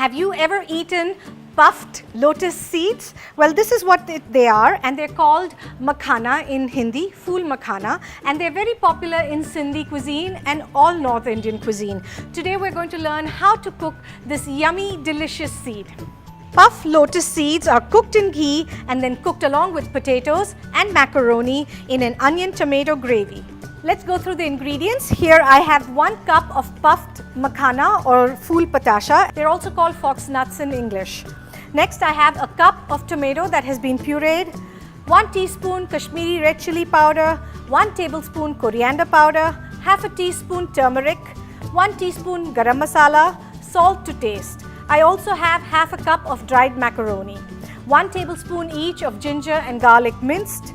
Have you ever eaten puffed lotus seeds? Well, this is what they are, and they're called makhana in Hindi, Phool Patasha, and they're very popular in Sindhi cuisine and all North Indian cuisine. Today we're going to learn how to cook this yummy, delicious seed. Puffed lotus seeds are cooked in ghee and then cooked along with potatoes and macaroni in an onion tomato gravy. Let's go through the ingredients. Here I have 1 cup of puffed makhana or Phool Patasha. They're also called fox nuts in English. Next, I have a cup of tomato that has been pureed, 1 teaspoon Kashmiri red chili powder, 1 tablespoon coriander powder, half a teaspoon turmeric, 1 teaspoon garam masala, salt to taste. I also have half a cup of dried macaroni, 1 tablespoon each of ginger and garlic minced,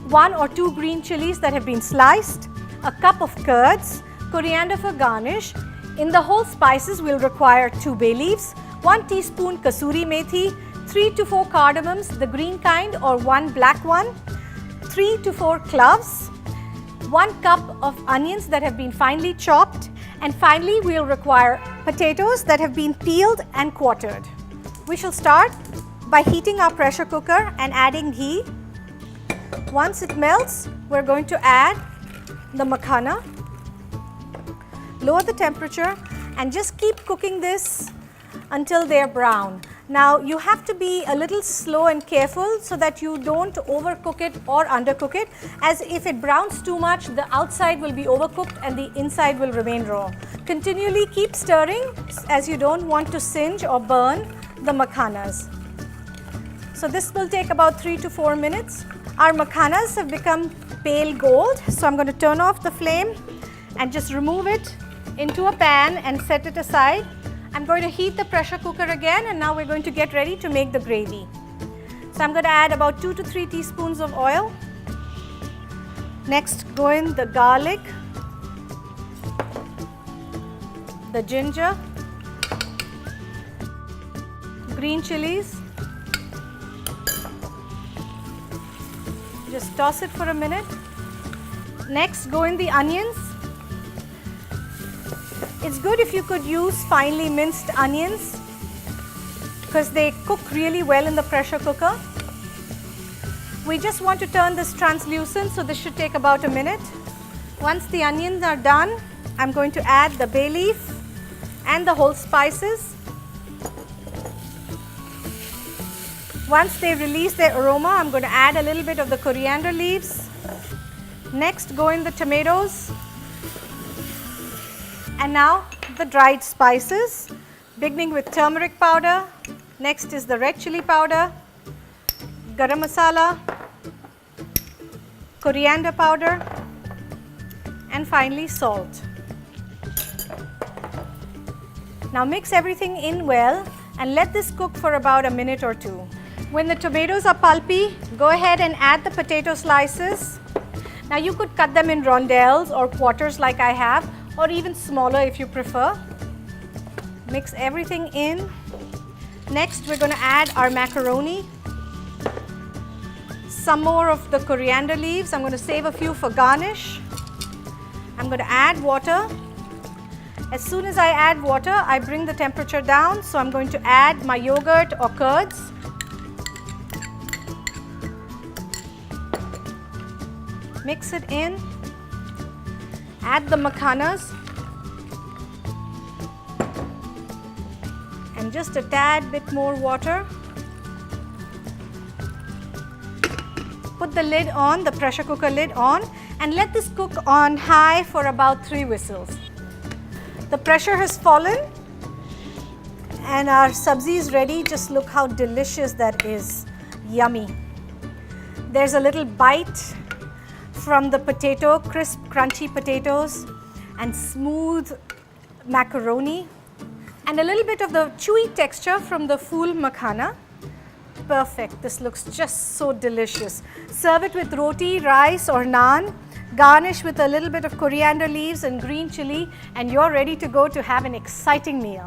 1 or 2 green chilies that have been sliced, a cup of curds, coriander for garnish. In the whole spices, we'll require 2 bay leaves, 1 teaspoon kasuri methi, 3 to 4 cardamoms, the green kind or 1 black one, 3 to 4 cloves, 1 cup of onions that have been finely chopped, and finally we'll require potatoes that have been peeled and quartered. We shall start by heating our pressure cooker and adding ghee. Once it melts, we're going to add the makhana. Lower the temperature and just keep cooking this until they're brown. Now you have to be a little slow and careful so that you don't overcook it or undercook it, as if it browns too much, the outside will be overcooked and the inside will remain raw. Continually keep stirring as you don't want to singe or burn the makhanas. So this will take about 3 to 4 minutes. Our makhanas have become pale gold, so I'm going to turn off the flame and just remove it into a pan and set it aside. I'm going to heat the pressure cooker again, and now we're going to get ready to make the gravy. So I'm going to add about 2 to 3 teaspoons of oil. Next go in the garlic, the ginger, green chilies. Just toss it for a minute. Next go in the onions. It's good if you could use finely minced onions because they cook really well in the pressure cooker. We just want to turn this translucent, so this should take about a minute. Once the onions are done, I'm going to add the bay leaf and the whole spices. Once they release their aroma, I'm going to add a little bit of the coriander leaves. Next go in the tomatoes. And now the dried spices, beginning with turmeric powder. Next is the red chili powder, garam masala, coriander powder, and finally salt. Now mix everything in well and let this cook for about a minute or 2. When the tomatoes are pulpy, go ahead and add the potato slices. Now you could cut them in rondelles or quarters like I have, or even smaller if you prefer. Mix everything in. Next we're going to add our macaroni, some more of the coriander leaves. I'm going to save a few for garnish. I'm going to add water. As soon as I add water, I bring the temperature down, so I'm going to add my yogurt or curds. Mix it in. Add the makhanas and just a tad bit more water. Put the lid on, the pressure cooker lid on, and let this cook on high for about 3 whistles. The pressure has fallen and our sabzi is ready. Just look how delicious that is. Yummy. There's a little bite from the potato, crisp, crunchy potatoes, and smooth macaroni, and a little bit of the chewy texture from the Phool makhana. Perfect. This looks just so delicious. Serve it with roti, rice, or naan. Garnish with a little bit of coriander leaves and green chili, and you're ready to go to have an exciting meal.